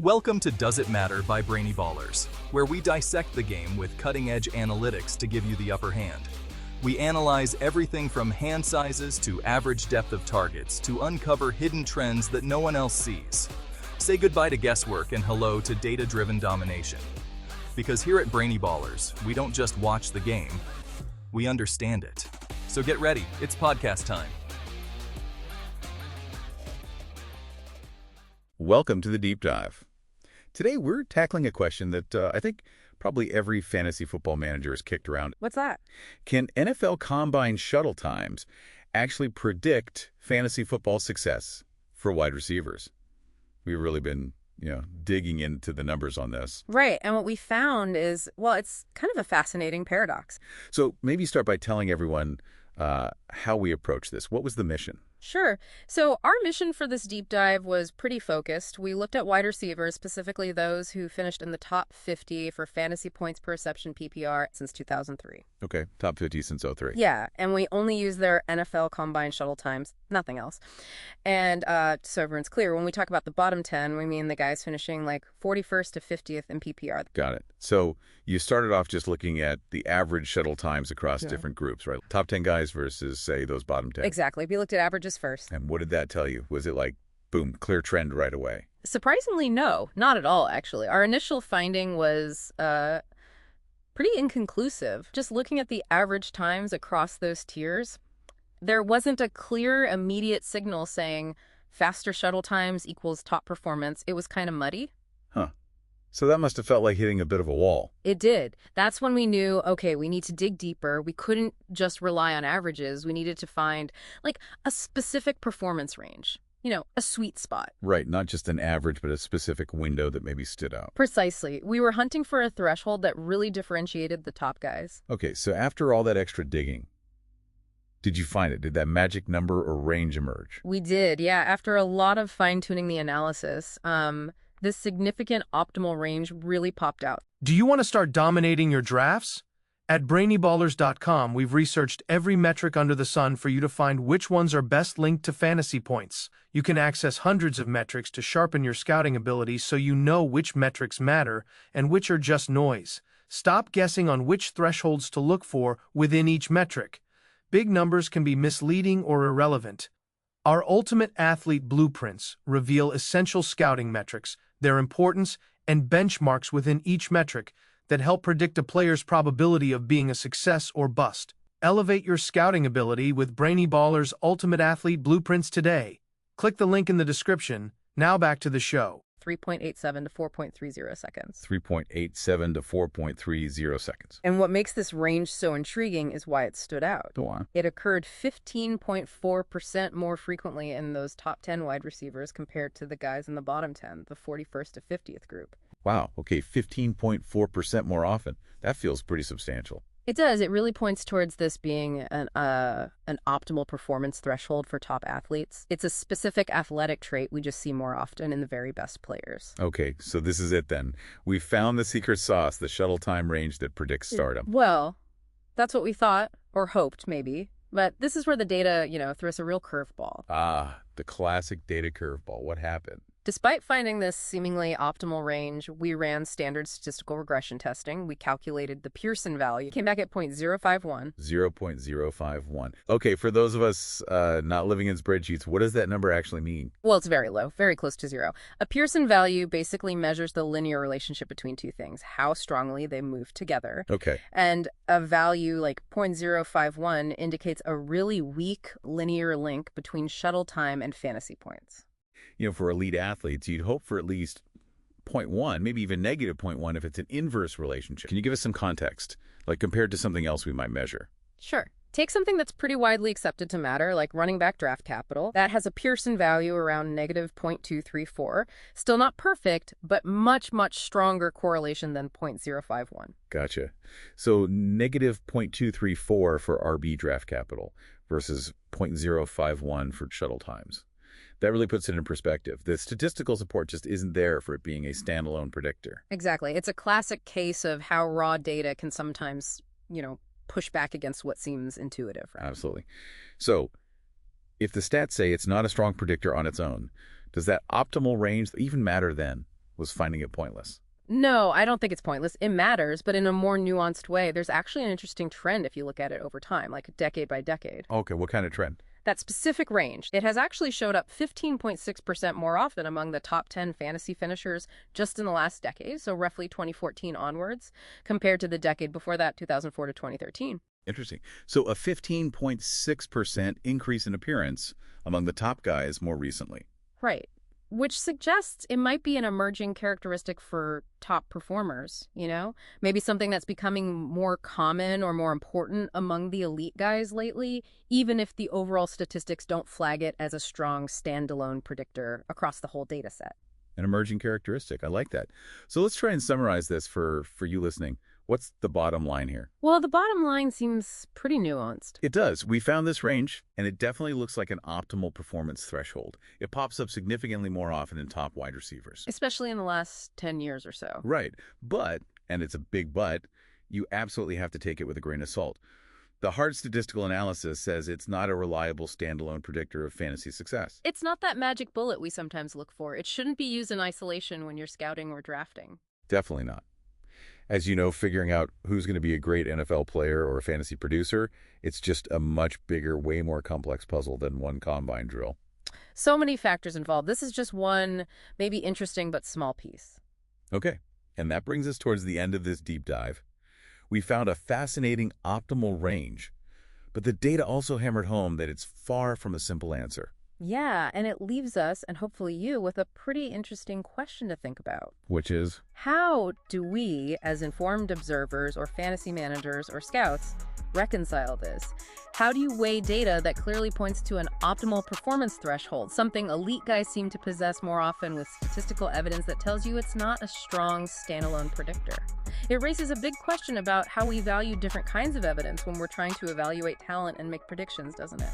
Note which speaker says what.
Speaker 1: Welcome to Does It Matter by Brainy Ballers, where we dissect the game with cutting-edge analytics to give you the upper hand. We analyze everything from hand sizes to average depth of targets to uncover hidden trends that no one else sees. Say goodbye to guesswork and hello to data-driven domination. Because here at Brainy Ballers, we don't just watch the game, we understand it. So get ready, it's podcast time.
Speaker 2: Welcome to the Deep Dive. Today we're tackling a question that I think probably every fantasy football manager has kicked around.
Speaker 3: What's that?
Speaker 2: Can NFL Combine shuttle times actually predict fantasy football success for wide receivers? We've really been, digging into the numbers on this.
Speaker 3: Right, and what we found is, it's kind of a fascinating paradox.
Speaker 2: So maybe start by telling everyone how we approach this. What was the mission?
Speaker 3: Sure. So our mission for this deep dive was pretty focused. We looked at wide receivers, specifically those who finished in the top 50 for fantasy points per reception PPR since 2003.
Speaker 2: Okay, top 50 since '03.
Speaker 3: Yeah, and we only use their NFL Combine shuttle times, nothing else. And so everyone's clear, when we talk about the bottom 10, we mean the guys finishing like 41st to 50th in PPR.
Speaker 2: Got it. So you started off just looking at the average shuttle times across different groups, right? Top 10 guys versus, say, those bottom 10.
Speaker 3: Exactly. We looked at averages first.
Speaker 2: And what did that tell you? Was it like, boom, clear trend right away?
Speaker 3: Surprisingly, no. Not at all, actually. Our initial finding was pretty inconclusive. Just looking at the average times across those tiers, there wasn't a clear, immediate signal saying faster shuttle times equals top performance. It was kind of muddy.
Speaker 2: Huh. So that must have felt like hitting a bit of a wall.
Speaker 3: It did. That's when we knew, okay, we need to dig deeper. We couldn't just rely on averages. We needed to find like a specific performance range, a sweet spot.
Speaker 2: Right, not just an average, but a specific window that maybe stood out.
Speaker 3: Precisely. We were hunting for a threshold that really differentiated the top guys.
Speaker 2: Okay, so after all that extra digging, did you find it? Did that magic number or range emerge?
Speaker 3: We did, yeah. After a lot of fine-tuning the analysis, this significant optimal range really popped out.
Speaker 4: Do you want to start dominating your drafts? At brainyballers.com, we've researched every metric under the sun for you to find which ones are best linked to fantasy points. You can access hundreds of metrics to sharpen your scouting abilities so you know which metrics matter and which are just noise. Stop guessing on which thresholds to look for within each metric. Big numbers can be misleading or irrelevant. Our Ultimate Athlete Blueprints reveal essential scouting metrics, their importance, and benchmarks within each metric that help predict a player's probability of being a success or bust. Elevate your scouting ability with Brainy Ballers' Ultimate Athlete Blueprints today. Click the link in the description. Now back to the show.
Speaker 3: 3.87 to 4.30 seconds.
Speaker 2: 3.87 to 4.30 seconds.
Speaker 3: And what makes this range so intriguing is why it stood out.
Speaker 2: Go on.
Speaker 3: It occurred 15.4% more frequently in those top 10 wide receivers compared to the guys in the bottom 10, the 41st to 50th group.
Speaker 2: Wow, okay, 15.4% more often. That feels pretty substantial.
Speaker 3: It does. It really points towards this being an optimal performance threshold for top athletes. It's a specific athletic trait we just see more often in the very best players.
Speaker 2: Okay, so this is it then. We found the secret sauce, the shuttle time range that predicts stardom.
Speaker 3: Well, that's what we thought, or hoped, maybe. But this is where the data, threw us a real curveball.
Speaker 2: Ah, the classic data curveball. What happened?
Speaker 3: Despite finding this seemingly optimal range, we ran standard statistical regression testing. We calculated the Pearson value. Came back at 0.051.
Speaker 2: 0.051. Okay, for those of us not living in spreadsheets, what does that number actually mean?
Speaker 3: Well, it's very low, very close to zero. A Pearson value basically measures the linear relationship between two things, how strongly they move together.
Speaker 2: Okay.
Speaker 3: And a value like 0.051 indicates a really weak linear link between shuttle time and fantasy points.
Speaker 2: For elite athletes, you'd hope for at least 0.1, maybe even negative 0.1 if it's an inverse relationship. Can you give us some context, like compared to something else we might measure?
Speaker 3: Sure. Take something that's pretty widely accepted to matter, like running back draft capital. That has a Pearson value around negative 0.234. Still not perfect, but much, much stronger correlation than 0.051.
Speaker 2: Gotcha. So negative 0.234 for RB draft capital versus 0.051 for shuttle times. That really puts it in perspective. The statistical support just isn't there for it being a standalone predictor.
Speaker 3: Exactly. It's a classic case of how raw data can sometimes, push back against what seems intuitive. Right?
Speaker 2: Absolutely. So if the stats say it's not a strong predictor on its own, does that optimal range even matter then? was finding it pointless.
Speaker 3: No, I don't think it's pointless. It matters, but in a more nuanced way. There's actually an interesting trend if you look at it over time, like decade by decade.
Speaker 2: Okay, what kind of trend?
Speaker 3: That specific range, it has actually showed up 15.6% more often among the top 10 fantasy finishers just in the last decade, so roughly 2014 onwards, compared to the decade before that, 2004 to 2013.
Speaker 2: Interesting. So a 15.6% increase in appearance among the top guys more recently.
Speaker 3: Right. Which suggests it might be an emerging characteristic for top performers, you know? Maybe something that's becoming more common or more important among the elite guys lately, even if the overall statistics don't flag it as a strong standalone predictor across the whole data set.
Speaker 2: An emerging characteristic. I like that. So let's try and summarize this for you listening. What's the bottom line here?
Speaker 3: Well, the bottom line seems pretty nuanced.
Speaker 2: It does. We found this range, and it definitely looks like an optimal performance threshold. It pops up significantly more often in top wide receivers.
Speaker 3: Especially in the last 10 years or so.
Speaker 2: Right. But, and it's a big but, you absolutely have to take it with a grain of salt. The hard statistical analysis says it's not a reliable standalone predictor of fantasy success.
Speaker 3: It's not that magic bullet we sometimes look for. It shouldn't be used in isolation when you're scouting or drafting.
Speaker 2: Definitely not. As you know, figuring out who's going to be a great NFL player or a fantasy producer, it's just a much bigger, way more complex puzzle than one combine drill.
Speaker 3: So many factors involved. This is just one, maybe interesting but small piece.
Speaker 2: Okay, and that brings us towards the end of this deep dive. We found a fascinating optimal range, but the data also hammered home that it's far from a simple answer.
Speaker 3: Yeah, and it leaves us, and hopefully you, with a pretty interesting question to think about.
Speaker 2: Which is?
Speaker 3: How do we, as informed observers or fantasy managers or scouts, reconcile this? How do you weigh data that clearly points to an optimal performance threshold, something elite guys seem to possess more often, with statistical evidence that tells you it's not a strong standalone predictor? It raises a big question about how we value different kinds of evidence when we're trying to evaluate talent and make predictions, doesn't it?